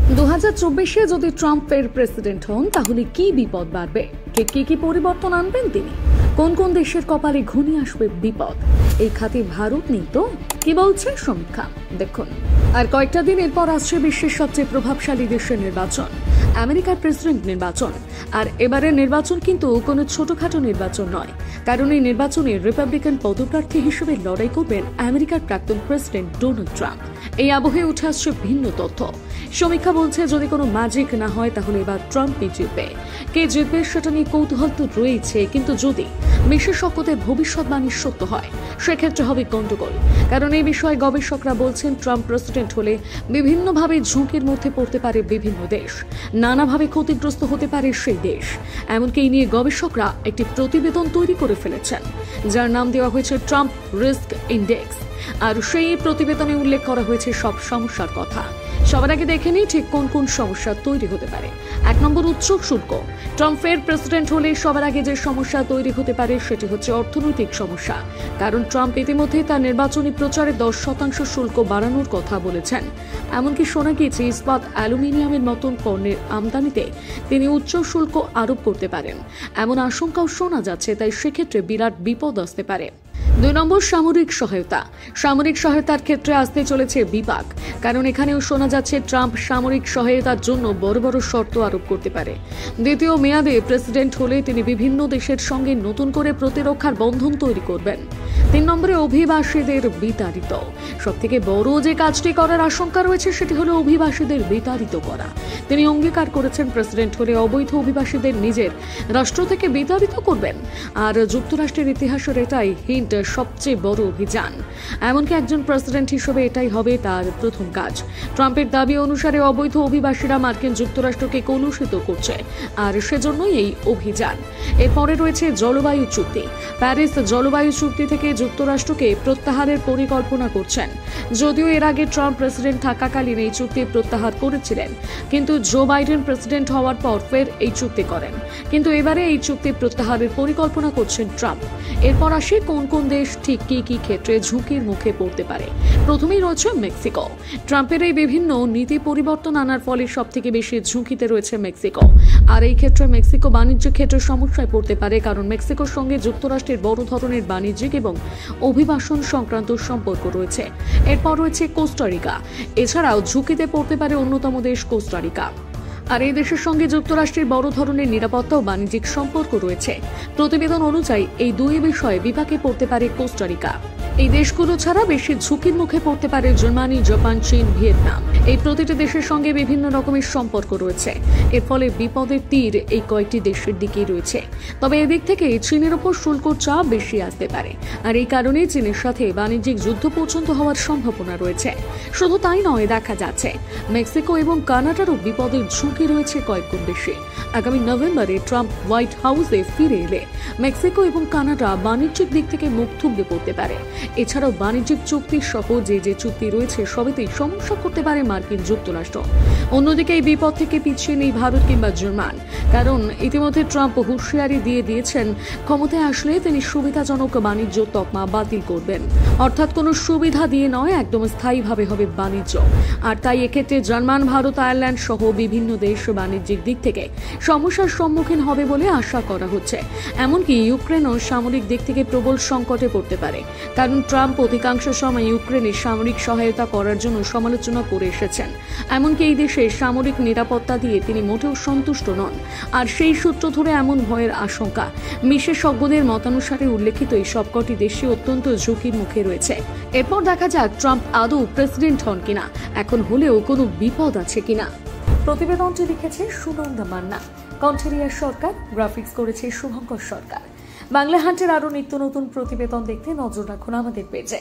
2024-এ যদি ট্রাম্প ফের প্রেসিডেন্ট হন তাহলে কি বিপদ বাড়বে, ঠিক কি পরিবর্তন আনবেন তিনি, কোন কোন দেশের কপালে ঘনিয়ে আসবে বিপদ, এই খাতে ভারত নেই তো, কি বলছে সমীক্ষা দেখুন। আর কয়েকটা দিন এরপর আসছে বিশ্বের সবচেয়ে প্রভাবশালী দেশের নির্বাচন, আমেরিকার প্রেসিডেন্ট নির্বাচন। আর এবারের নির্বাচন কিন্তু কোনো ছোটখাটো নির্বাচন নয়, কারণ এই নির্বাচনে রিপাবলিকান পদপ্রার্থী হিসেবে লড়াই করবেন আমেরিকার প্রাক্তন প্রেসিডেন্ট ডোনাল্ড ট্রাম্প। এই আবহে উঠে আসছে ভিন্ন তথ্য। সমীক্ষা বলছে যদি কোনো ম্যাজিক না হয় তাহলে এবার ট্রাম্পই জিতবে। কে জিতবে সেটা নিয়ে কৌতূহল তো রয়েছে, কিন্তু যদি বিশেষজ্ঞদের ভবিষ্যৎবাণী সত্য হয় সেক্ষেত্রে হবে গন্ডগোল। কারণ এই বিষয়ে গবেষকরা বলছেন ট্রাম্প প্রেসিডেন্ট হলে বিভিন্নভাবে ঝুঁকির মধ্যে পড়তে পারে বিভিন্ন দেশ, নানাভাবে ক্ষতিগ্রস্ত হতে পারে সেই দেশ। এমনকি এই নিয়ে গবেষকরা একটি প্রতিবেদন তৈরি করে ফেলেছেন, যার নাম দেওয়া হয়েছে ট্রাম্প রিস্ক ইন্ডেক্স। আর সেই প্রতিবেদনে উল্লেখ করা হয়েছে সব সমস্যার কথা। সবার আগে দেখে নিই ঠিক কোন কোন সমস্যা তৈরি হতে পারে। 1 নম্বর, উচ্চ শুল্ক। ট্রাম্প ফের প্রেসিডেন্ট হলে সবার আগে যে সমস্যা তৈরি হতে পারে সেটি হচ্ছে অর্থনৈতিক সমস্যা। কারণ ট্রাম্প ইতিমধ্যে তার নির্বাচনী প্রচারে 10% শুল্ক বাড়ানোর কথা বলেছেন। এমনকি শোনা গিয়েছে ইস্পাত, অ্যালুমিনিয়ামের মতন পণ্যের আমদানিতে তিনি উচ্চ শুল্ক আরোপ করতে পারেন, এমন আশঙ্কাও শোনা যাচ্ছে। তাই সেক্ষেত্রে বিরাট বিপদ আসতে পারে। 2 নম্বর, সামরিক সহায়তা। সামরিক সহায়তার ক্ষেত্রে আসতে চলেছে বিপাক, কারণ এখানেও শোনা যাচ্ছে ট্রাম্প সামরিক সহায়তার জন্য বড় বড় শর্ত আরোপ করতে পারে। দ্বিতীয় মেয়াদে প্রেসিডেন্ট হলে তিনি বিভিন্ন দেশের সঙ্গে নতুন করে প্রতিরক্ষার বন্ধন তৈরি করবেন। 3 নম্বরে, অভিবাসীদের বিতাড়িত। সবথেকে বড় যে কাজটি করার আশঙ্কা রয়েছে সেটি হলো অভিবাসীদের বিতাড়িত করা। তিনি অঙ্গীকার করেছেন প্রেসিডেন্ট হলে অবৈধ অভিবাসীদের নিজের রাষ্ট্র থেকে বিতাড়িত করবেন। আর যুক্তরাষ্ট্রের ইতিহাসের এটাই হিন্ট সবচেয়ে বড় অভিযান। এমনকি একজন প্রেসিডেন্ট হিসেবে এটাই হবে তার প্রথম কাজ। ট্রাম্পের দাবি অনুসারে অবৈধ অভিবাসীরা মার্কিন যুক্তরাষ্ট্রকে কলুষিত করছে, আর সেজন্যই এই অভিযান। এরপরে রয়েছে জলবায়ু চুক্তি। প্যারিস জলবায়ু চুক্তি থেকে যুক্তরাষ্ট্রকে প্রত্যাহারের পরিকল্পনা করছেন। যদিও এর আগে ট্রাম্প প্রেসিডেন্ট থাকাকালীন এই চুক্তি প্রত্যাহার করেছিলেন, কিন্তু জো বাইডেন প্রেসিডেন্ট হওয়ার পর ফের এই চুক্তি করেন। কিন্তু এবারে এই চুক্তি প্রত্যাহারের পরিকল্পনা করছেন ট্রাম্প। এরপর আসে কোন কোন দেশ ঠিক কি ক্ষেত্রে ঝুঁকির মুখে পড়তে পারে। প্রথমেই রয়েছে মেক্সিকো। ট্রাম্পের এই বিভিন্ন নীতি পরিবর্তন আনার ফলে সবথেকে বেশি ঝুঁকিতে রয়েছে মেক্সিকো। আর এই ক্ষেত্রে মেক্সিকো বাণিজ্য ক্ষেত্রে সমস্যায় পড়তে পারে, কারণ মেক্সিকোর সঙ্গে যুক্তরাষ্ট্রের বড় ধরনের বাণিজ্যিক এবং অভিবাসন সংক্রান্ত সম্পর্ক রয়েছে। এরপর রয়েছে কোস্টারিকা। এছাড়াও ঝুঁকিতে পড়তে পারে অন্যতম দেশ কোস্টারিকা। আর এই দেশের সঙ্গে যুক্তরাষ্ট্রের বড় ধরনের নিরাপত্তা ও বাণিজ্যিক সম্পর্ক রয়েছে। প্রতিবেদন অনুযায়ী এই দুই বিষয়ে বিপাকে পড়তে পারে কোস্টারিকা। এই দেশগুলো ছাড়া বেশি ঝুঁকির মুখে পড়তে পারে জার্মানি, জাপান, চীন, ভিয়েতনাম। এই প্রতিটি দেশের সঙ্গে বিভিন্ন রকমের সম্পর্ক রয়েছে। এর ফলে বিপদের তীর এই কয়েকটি দেশের দিকেই রয়েছে। তবে এদিক থেকে চীনের ওপর শুল্ক চাপ বেশি আসতে পারে, আর এই কারণে চীনের সাথে বাণিজ্যিক যুদ্ধ পর্যন্ত হওয়ার সম্ভাবনা রয়েছে। শুধু তাই নয়, দেখা যাচ্ছে মেক্সিকো এবং কানাডারও বিপদের ঝুঁকি রয়েছে কয়েক গুণ বেশি। আগামী নভেম্বরে ট্রাম্প হোয়াইট হাউসে ফিরে এলে মেক্সিকো এবং কানাডা বাণিজ্যিক দিক থেকে মুখ থুবড়ে পড়তে পারে। এছাড়াও বাণিজ্যিক চুক্তি সহ যে চুক্তি রয়েছে সবেতেই সমস্যা করতে পারে মার্কিন যুক্তরাষ্ট্র। অন্যদিকে এই বিপদ থেকে পিছিয়ে নেই ভারত কিংবা জার্মান, কারণ ইতিমধ্যে ট্রাম্প হুঁশিয়ারি দিয়ে দিয়েছেন ক্ষমতায় আসলে তিনি সুবিধাজনক বাণিজ্য তকমা বাতিল করবেন। অর্থাৎ কোনো সুবিধা দিয়ে নয়, একদম স্থায়ীভাবে হবে বাণিজ্য। আর তাই এক্ষেত্রে জার্মান, ভারত, আয়ারল্যান্ড সহ বিভিন্ন দেশ বাণিজ্যিক দিক থেকে সমস্যার সম্মুখীন হবে বলে আশা করা হচ্ছে। এমনকি ইউক্রেনও সামরিক দিক থেকে প্রবল সংকটে পড়তে পারে, কারণ ট্রাম্প অধিকাংশ সময় ইউক্রেনের সামরিক সহায়তা করার জন্য সমালোচনা করে এসেছেন। এমনকি এই দেশে সামরিক নিরাপত্তা দিয়ে তিনি মোটেও সন্তুষ্ট নন। আর সেই সূত্র ধরে এমন ভয়ের আশঙ্কা। বিশেষজ্ঞদের মতানুসারে উল্লেখিত এই সবকটি দেশে অত্যন্ত ঝুঁকির মুখে রয়েছে। এরপর দেখা যাক ট্রাম্প আদৌ প্রেসিডেন্ট হন কিনা, এখন হলেও কোনো বিপদ আছে কিনা। প্রতিবেদনটি লিখেছে সুনন্দা মান্না, কণ্ঠেরিয়া সরকার, গ্রাফিক্স করেছে শুভঙ্কর সরকার। বাংলা হান্টের আরও নিত্য নতুন প্রতিবেদন দেখতে নজর রাখুন আমাদের পেজে।